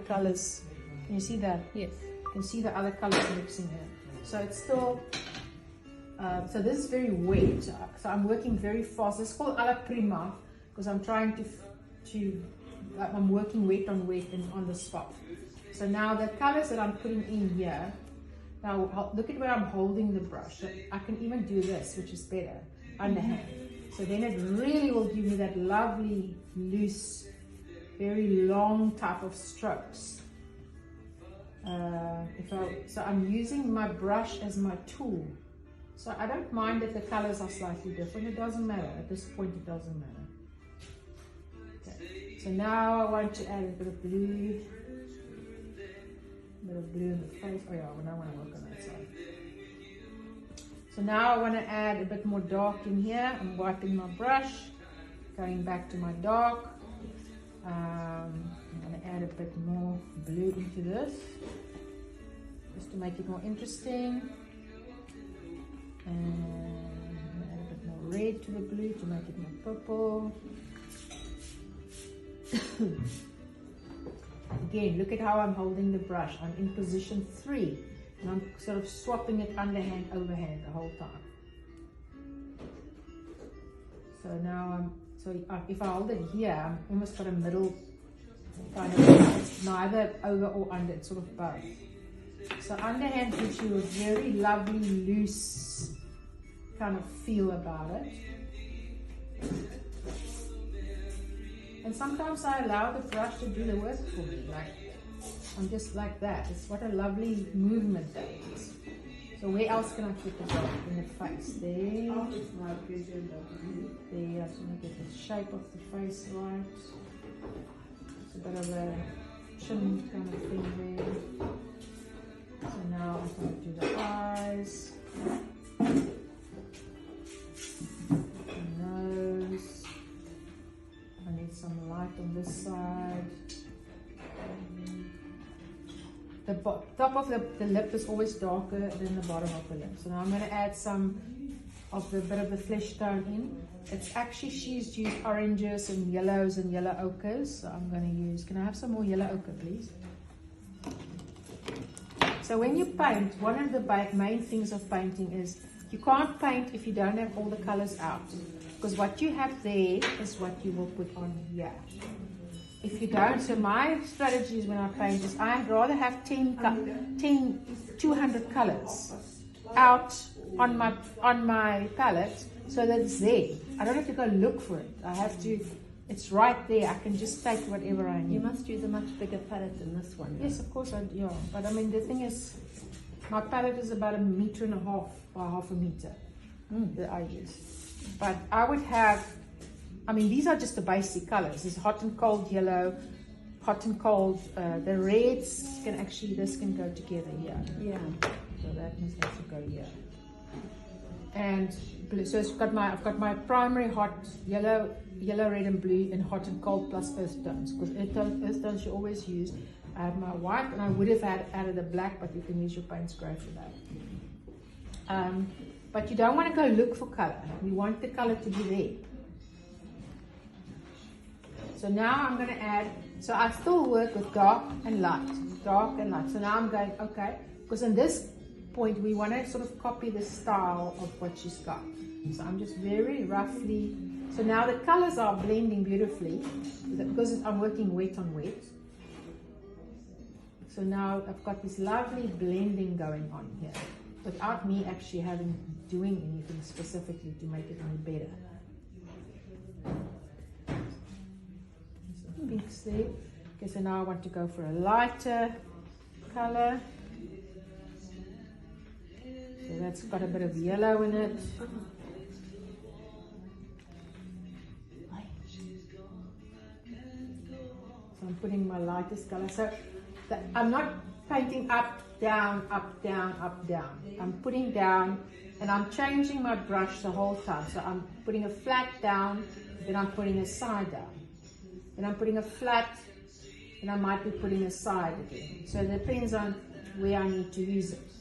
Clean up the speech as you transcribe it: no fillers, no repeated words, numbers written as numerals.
colors. Can you see that? Yes. You can see the other colors mixing here. So it's still, so this is very wet. So I'm working very fast. It's called alla prima because I'm trying I'm working wet on wet and on the spot. So now the colors that I'm putting in here, now look at where I'm holding the brush. So I can even do this, which is better, underhand. So then it really will give me that lovely, loose, very long type of strokes. So I'm using my brush as my tool. So I don't mind if the colors are slightly different. It doesn't matter. At this point, it doesn't matter. Okay. So now I want to add a bit of blue. A bit of blue in the face. Oh yeah, I want to work on that side. So now I want to add a bit more dark in here. I'm wiping my brush, going back to my dark. I'm going to add a bit more blue into this, just to make it more interesting. And add a bit more red to the blue to make it more purple. Again, look at how I'm holding the brush. I'm in position 3. And I'm sort of swapping it underhand, overhand the whole time. So now if I hold it here, I'm almost got a middle kind of, it's neither over or under, it's sort of both. So underhand gives you a very lovely, loose kind of feel about it. And sometimes I allow the brush to do the work for me, like I'm just like that. It's what a lovely movement that is. So where else can I put the dark? In the face. There. There, I just want to get the shape of the face right. It's a bit of a chin kind of thing there. So now I'm going to do the eyes. The nose. I need some light on this side. The top of the lip is always darker than the bottom of the lip. So now I'm going to add some of the bit of the flesh tone in. It's actually, she's used oranges and yellows and yellow ochres. So I'm going to use, can I have some more yellow ochre, please? So when you paint, one of the main things of painting is you can't paint if you don't have all the colors out. Because what you have there is what you will put on here. If you don't, so my strategy is when I paint is I'd rather have 200 colors out on my palette so that it's there. I don't have to go look for it. I have to, it's right there. I can just take whatever I need. You must use a much bigger palette than this one. Yes, of course, yeah. But I mean, the thing is, my palette is about 1.5 meters by 1/2 meter that I use. But I would have, I mean, these are just the basic colors. There's hot and cold yellow, hot and cold, the reds can actually, this can go together here. Yeah. So that means that should go here. And blue, so I've got my primary hot yellow, red and blue, and hot and cold plus earth tones. Because earth tones you always use. I have my white, and I would have added the black, but you can use your paint spray for that. But you don't want to go look for color. You want the color to be there. So now I'm going to add, so I still work with dark and light. So now I'm going, okay, because in this point we want to sort of copy the style of what she's got. So I'm just very roughly, so now the colors are blending beautifully because I'm working wet on wet. So now I've got this lovely blending going on here without me actually doing anything specifically to make it any better. Pinks there. Okay, so now I want to go for a lighter color. So that's got a bit of yellow in it. So I'm putting my lightest color. So I'm not painting up, down, up, down, up, down. I'm putting down and I'm changing my brush the whole time. So I'm putting a flat down, then I'm putting a side down. Then I'm putting a flat, and I might be putting a side again. So it depends on where I need to use it.